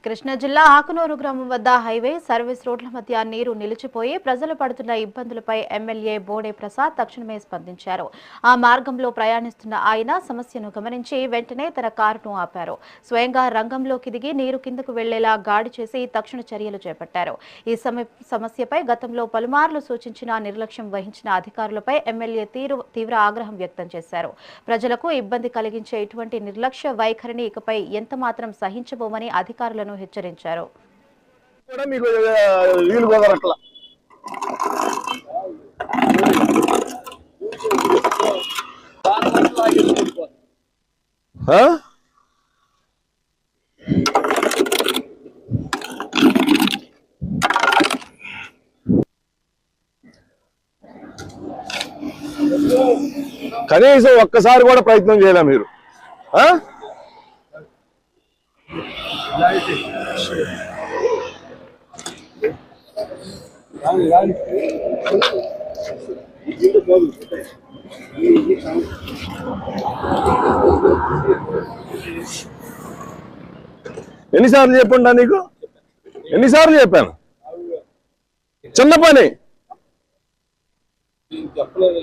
కృష్ణా జిల్లా ఆకునూరు గ్రామం వద్ద హైవే సర్వీస్ రోడ్ల మధ్య నీరు నిలిచిపోయి ప్రజలు పడుతున్న ఇబ్బందులపై ఎమ్మెల్యే బోడే ప్రసాద్ తక్షణమే స్పందించారు. ఆ మార్గంలో ప్రయాణిస్తున్న ఆయన సమస్యను గమనించి వెంటనే తన కారును ఆపారు. స్వయంగా రంగంలోకి దిగి నీరు కిందకు వెళ్లేలా గాడి చేసి తక్షణ చర్యలు చేపట్టారు. ఈ సమస్యపై గతంలో పలుమార్లు సూచించిన నిర్లక్ష్యం వహించిన అధికారులపై ఎమ్మెల్యే తీవ్ర ఆగ్రహం వ్యక్తం చేశారు. ప్రజలకు ఇబ్బంది కలిగించే ఇటువంటి నిర్లక్ష్య వైఖరిని ఇకపై ఎంతమాత్రం సహించబోమని అధికారులను హెచ్చరించారు. కనీసం ఒక్కసారి కూడా ప్రయత్నం చేయలే మీరు. ఎన్నిసార్లు చెప్పండా నీకు? ఎన్నిసార్లు చెప్పాను? చిన్న పని చెప్పలేదు.